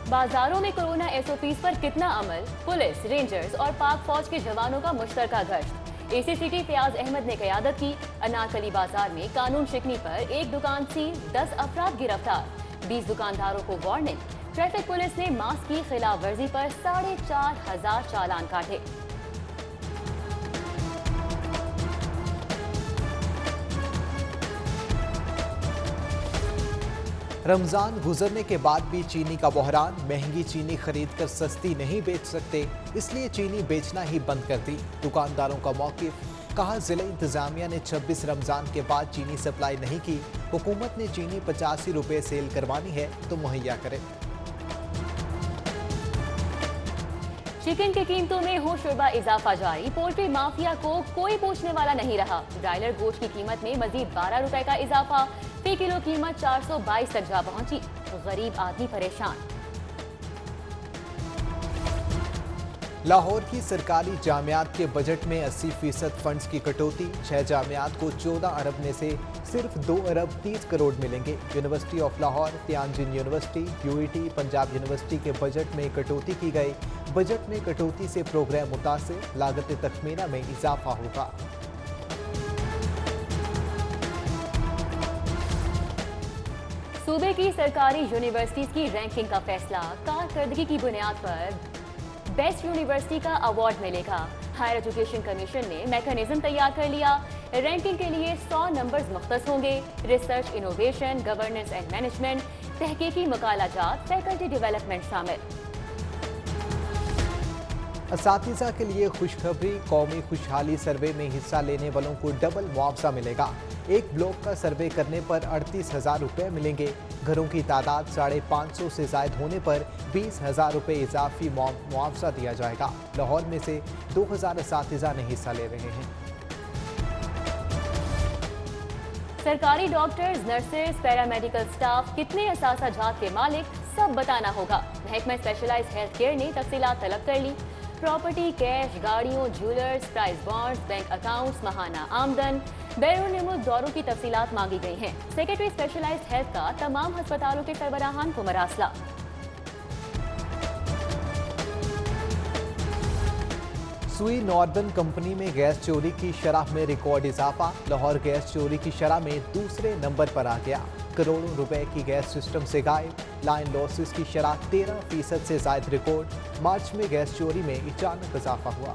बाजारों में corona SOPs पर कितना अमल? पुलिस, रेंजर्स और पाक फौज के जवानों का मुश्तरका गश्त। एसीसीटी फयाज अहमद ने क़यादत की। अनारकली बाजार में कानून शिकनी पर एक दुकान सील, 10 अफराद गिरफ्तार, 20 दुकानदारों को वार्निंग। ट्रैफिक पुलिस ने मास्क की खिलाफ वर्जी पर 4,500 चालान काटे। रमजान गुजरने के बाद भी चीनी का बहरान। महंगी चीनी खरीद कर सस्ती नहीं बेच सकते, इसलिए चीनी बेचना ही बंद कर दी। दुकानदारों का मौकिफ। कहा, जिला इंतजामिया ने 26 रमजान के बाद चीनी सप्लाई नहीं की। हुकूमत ने चीनी 85 रुपए सेल करवानी है तो मुहैया करे। चिकन की कीमतों में होशरुबा इजाफा जारी। पोल्ट्री माफिया को कोई पूछने वाला नहीं रहा। ब्रायलर गोश्त की कीमत में मजीद 12 रुपए का इजाफा। फी किलो कीमत 422 तक जा पहुंची। गरीब आदमी परेशान। लाहौर की सरकारी जामियात के बजट में 80% फंड्स की कटौती। 6 जामियात को 14 अरब में से सिर्फ 2 अरब 30 करोड़ मिलेंगे। University of Lahore, Tianjin university, UET, Punjab university के बजट में कटौती की गई। बजट में कटौती से प्रोग्राम मुतासिर, लागत तखमीना में इजाफा होगा। सूबे की सरकारी यूनिवर्सिटीज की रैंकिंग का फैसला। कारकर्दगी की बुनियाद पर बेस्ट यूनिवर्सिटी का अवार्ड मिलेगा। हायर एजुकेशन कमीशन ने मैकेनिज्म तैयार कर लिया। रैंकिंग के लिए 100 नंबर्स मुख्तस होंगे। Research, innovation, governance and management, तहकीकी मकालाजात, फैकल्टी डेवलपमेंट शामिल। असातिज़ा के लिए खुशखबरी। कौमी खुशहाली सर्वे में हिस्सा लेने वालों को डबल मुआवजा मिलेगा। एक ब्लॉक का सर्वे करने पर 38,000 रुपये मिलेंगे। घरों की तादाद 550 से जायद होने पर 20,000 रुपये इजाफी मुआवजा दिया जाएगा। लाहौर में से 2,000 असातिज़ा ने हिस्सा ले रहे हैं। सरकारी डॉक्टर्स, नर्सेस, पैरामेडिकल स्टाफ कितने असासाजात के मालिक, सब बताना होगा। महकमा स्पेशलाइज्ड हेल्थ केयर ने तफसीलात तलब कर ली। प्रॉपर्टी, कैश, गाड़ियों, jewellers, price bonds, bank accounts, माहाना आमदन, बैरून मुल्क दौरों की तफसीलात मांगी गई हैं। सेक्रेटरी स्पेशलाइज्ड हेल्थ का तमाम अस्पतालों के सरबराहान को मरासला। सुई नॉर्दर्न कंपनी में गैस चोरी की शरह में रिकॉर्ड इजाफा। लाहौर गैस चोरी की शरह में दूसरे नंबर पर आ गया। करोड़ों रुपए की गैस सिस्टम से गायब। लाइन लॉसेस की शरह 13% से जायद रिकॉर्ड। मार्च में गैस चोरी में अचानक इजाफा हुआ।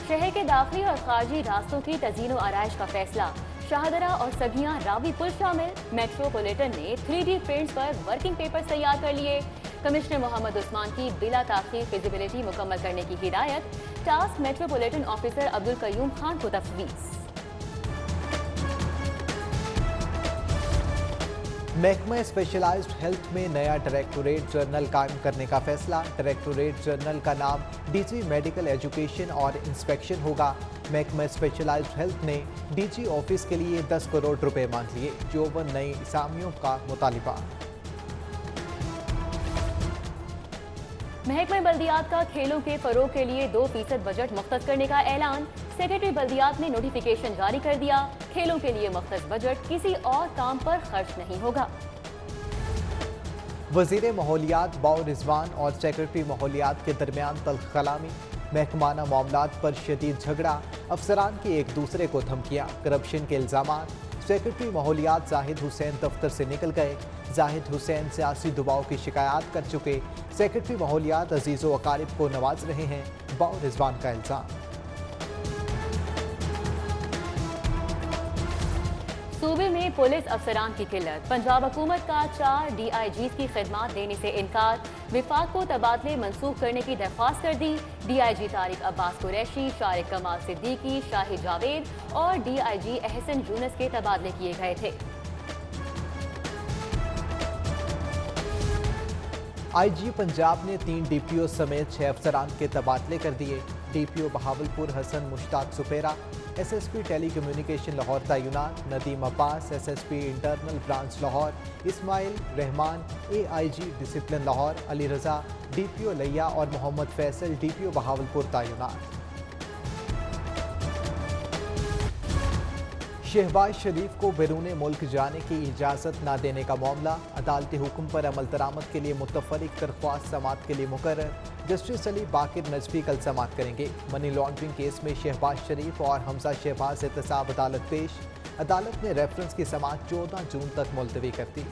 शहर के दाखिली और खारजी रास्तों की तज़ीन व आराइश का फैसला। शाहदरा और सगियां रावी पुल शामिल। मेट्रोपॉलिटन ने 3D प्रिंट्स पर वर्किंग पेपर्स तैयार कर लिए। कमिश्नर मोहम्मद उस्मान की बिला ताखीर फिजिबिलिटी मुकम्मल करने की हिदायत। Task metropolitan officer Abdul Qayyum Khan को तफवीज़। महकमा स्पेशलाइज्ड हेल्थ में नया डायरेक्टोरेट जनरल कायम करने का फैसला। डायरेक्टोरेट जनरल का नाम डीजी मेडिकल एजुकेशन और इंस्पेक्शन होगा। महकमा स्पेशलाइज्ड हेल्थ ने डीजी ऑफिस के लिए 10 करोड़ रुपए मांग लिए। 54 नई असामियों का मुतालिबा। महकमा बल्दियात का खेलों के फरोग के लिए 2% बजट मुख्तस करने का ऐलान। सेक्रेटरी बल्दियात ने नोटिफिकेशन जारी कर दिया। खेलों के लिए मुख्तस बजट किसी और काम पर खर्च नहीं होगा। वजीर माहौलियात बाउ रिजवान और सेक्रेटरी माहौलियात के दरमियान तल्ख कलामी। महकमाना मामलात पर शदीद झगड़ा। अफसरान की एक दूसरे को धमकियां। करप्शन के इल्जामात। सेक्रेटरी माहौलियात जाहिद हुसैन दफ्तर से निकल गए। जाहिद हुसैन सियासी दबाव की शिकायत कर चुके। सेक्रेटरी माहौलियात अजीज़ो अकारिब को नवाज रहे हैं। बाउ रिजवान का इल्जाम। सूबे में पुलिस अफसरान की किल्लत। पंजाब हुकूमत का 4 DIGs की खिदमात देने से इनकार। विफाक को तबादले मंसूख करने की दरख्वास्त कर दी। DIG तारिक अब्बास कुरैशी, शारिक कमाल सिद्दीकी, शाहिद जावेद और DIG एहसन यूनस के तबादले किए गए थे। IG पंजाब ने 3 DPO समेत 6 अफसरान के तबादले कर दिए। DPO Bahawalpur Hasan Mushtaq Sipra, SSP telecommunication Lahore तैनात Nadeem Abbas, SSP internal branch Lahore Ismail Rehman, AIG discipline Lahore Ali Raza, DPO लिया और मोहम्मद फैसल DPO बहावलपुर तैनात। शहबाज शरीफ को बैरून मुल्क जाने की इजाज़त न देने का मामला, अदालती हुक्म पर अमल दरामद के लिए मुतफरिक दरख्वास्त समाअत के लिए मुकर्रर। जस्टिस अली बाकिर नजफी कल समाअत करेंगे। मनी लॉन्ड्रिंग केस में शहबाज शरीफ और हमजा शहबाज एहतसाब अदालत पेश। अदालत ने रेफरेंस की समाअत 14 जून तक मुलतवी कर दी।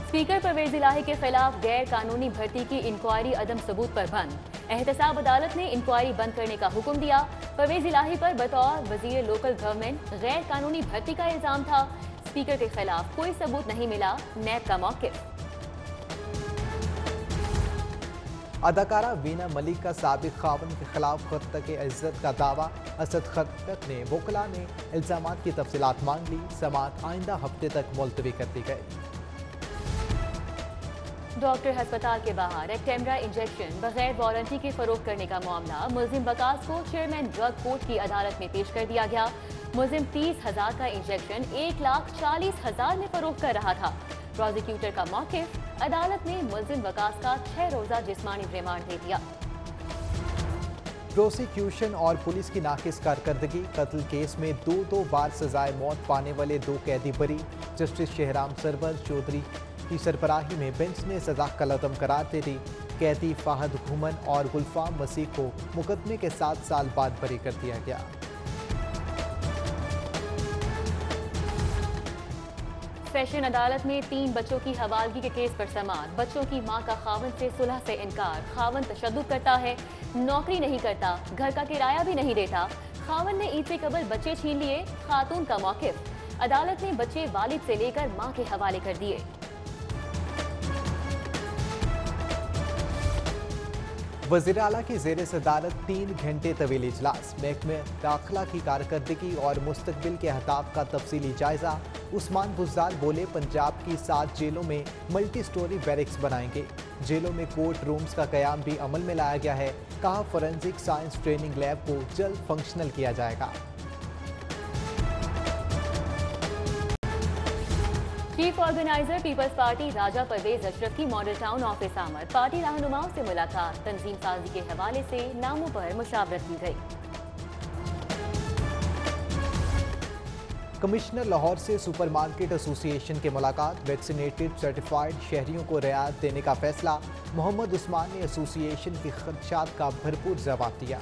स्पीकर परवेज इलाही के खिलाफ गैर कानूनी भर्ती की इंक्वायरी अदम सबूत पर बंद। एहतसाब अदालत ने इंक्वायरी बंद करने का हुक्म दिया। परवेज इलाही पर बतौर वजीर लोकल गवर्नमेंट गैर कानूनी भर्ती का इल्जाम था। स्पीकर के खिलाफ कोई सबूत नहीं मिला, नैब का मौक़िफ़। अदाकारा वीना मलिक का साबिक खावन के खिलाफ खतरक इज्जत का दावा। असद खटक ने वकला ने इल्जामात की तफसीलात मांग ली। समाअत आइंदा हफ्ते तक मुलतवी कर दी गई। डॉक्टर अस्पताल के बाहर एक्टेमरा इंजेक्शन बगैर वारंटी के फरोख्त करने का मामला, मुलजिम बकास को चेयरमैन ड्रग कोर्ट की अदालत में पेश कर दिया गया। मुलजिम 30,000 का इंजेक्शन 1,40,000 में फरोख्त कर रहा था। प्रोसिक्यूटर का मौक़िफ़, अदालत ने मुलजिम बकास का 6 रोज़ा जिस्मानी रिमांड दे दिया। प्रोसिक्यूशन और पुलिस की नाकिस कारकर्दगी, कत्ल केस में दो बार सजाए मौत पाने वाले 2 कैदी बरी। जस्टिस शहराम सरवर चौधरी की सरबराही में बेंच ने सजा कलअदम करार दे दी। कैदी फाहद घुमन और गुलफाम मसीह को मुकदमे के 7 साल बाद बरी कर दिया गया। सेशन अदालत में 3 बच्चों की हवालगी के केस पर समाअत। बच्चों की मां का खावन से सुलह से इनकार। खावन तशद्दुद करता है, नौकरी नहीं करता, घर का किराया भी नहीं देता। खावन ने ईद से कबल बच्चे छीन लिए। खातून का मौक़िफ़, अदालत ने बच्चे वालिद से लेकर मां के हवाले कर दिए। वज़ीर आला की ज़ेर सदारत 3 घंटे तवील इजलास। महकमे दाखिला की कारकर्दगी और मुस्तकबिल के अहदाफ का तफसीली जायजा। उस्मान बुज़दार बोले, पंजाब की 7 जेलों में मल्टी स्टोरी बैरिक्स बनाएंगे। जेलों में कोर्ट रूम्स का कयाम भी अमल में लाया गया है। कहा, फोरेंसिक साइंस ट्रेनिंग लैब को जल्द फंक्शनल किया जाएगा। चीफ ऑर्गेनाइजर पीपल्स पार्टी राजा परवेज अशरफ की मॉडल टाउन ऑफिस आमद। पार्टी रहनुमाओं से मुलाकात, तंजीम साजी के हवाले से नामों पर मुशावरत की गई। कमिश्नर लाहौर से सुपरमार्केट एसोसिएशन की मुलाकात। वैक्सीनेटेड सर्टिफाइड शहरियों को रियायत देने का फैसला। मोहम्मद उस्मान ने एसोसिएशन की खदशात का भरपूर जवाब दिया।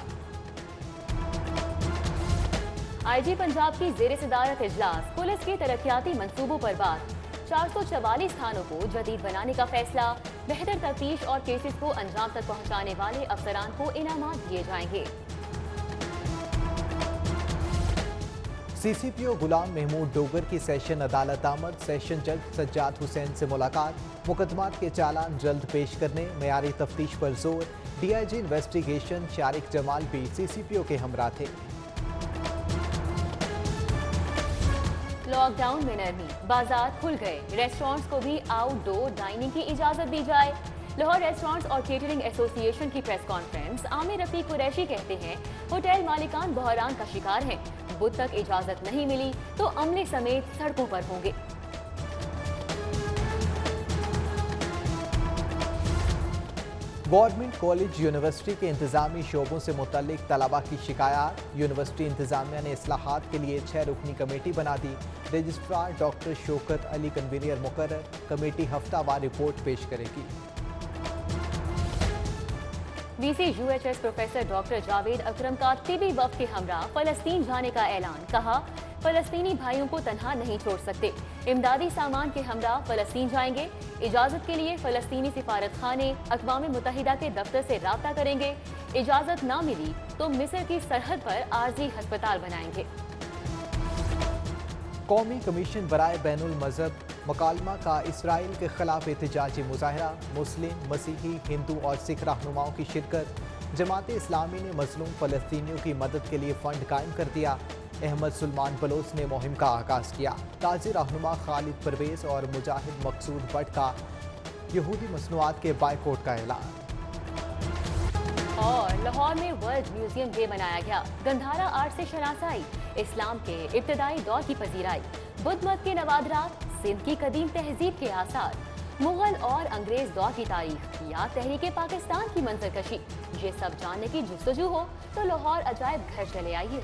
IG पंजाब की ज़ेर सदारत इजलास। पुलिस के तरक्याती मंसूबों पर बात। 444 थानों को जदीद बनाने का फैसला। बेहतर तफ्तीश और केसेस को अंजाम तक पहुंचाने वाले अफसरान को इनामात दिए जाएंगे। CCPO गुलाम महमूद डोगर की सेशन अदालत आमद। सेशन जज सज्जाद हुसैन से मुलाकात। मुकदमात के चालान जल्द पेश करने, मयारी तफ्तीश पर जोर। DIG इन्वेस्टिगेशन शारिक जमाल भी CCPO के हमरा थे। लॉकडाउन में नरमी, बाजार खुल गए। रेस्टोरेंट्स को भी आउटडोर डाइनिंग की इजाजत दी जाए। लाहौर रेस्टोरेंट्स और केटरिंग एसोसिएशन की प्रेस कॉन्फ्रेंस। आमिर रफीक कुरैशी कहते हैं, होटल मालिकान बहरान का शिकार हैं। बुध तक इजाजत नहीं मिली तो अमले समेत सड़कों पर होंगे। गवर्नमेंट कॉलेज यूनिवर्सिटी के इंतजामी शोबों से मुतल्लिक तलबा की शिकायत। यूनिवर्सिटी इंतजामिया ने इस्लाहात के लिए 6 रुकनी कमेटी बना दी। Registrar doctor Shaukat Ali convener मुकर्रर। कमेटी हफ्तावार रिपोर्ट पेश करेगी। VC UHS professor doctor Javed Akram का तिबी वफ्द के हमरा फलस्तीन जाने का ऐलान। कहा, फलस्तीनी भाइयों को तनहा नहीं छोड़ सकते। इमदादी सामान के हमरा फलस्तीन जाएंगे। इजाजत के लिए फलस्तीनी सिफारत खाने अक़वाम मुत्तहिदा के दफ्तर से राब्ता करेंगे। इजाजत ना मिली तो मिस्र की सरहद पर आर्जी अस्पताल बनाएंगे। कौमी कमीशन बराए बैनुल मजहब मकालमा का इसराइल के खिलाफ एहतजाजी मुजाहरा। मुस्लिम, मसीही, हिंदू और सिख रहनुमाओं की शिरकत। जमात इस्लामी ने मजलूम फलस्तीनियों की मदद के लिए फंड कायम कर दिया। अहमद सुलमान बलोच ने मुहिम का आगाज किया। ताजी रहनुमा खालिद परवेज और मुजाहिद मकसूद भट्ट का यहूदी मसनूआत के बाइकआउट का ऐलान। और लाहौर में वर्ल्ड म्यूजियम डे मनाया गया। गंधारा आर्ट से शनासाई, इस्लाम के इब्तदाई दौर की पजीराई, बुद्ध मत के नवादरात, सिंध की कदीम तहजीब के आसार, मुगल और अंग्रेज दौर की तारीख या तहरीके पाकिस्तान की मंजरकशी, ये सब जानने की जुस्तजू हो तो लाहौर अजायब घर चले आइए।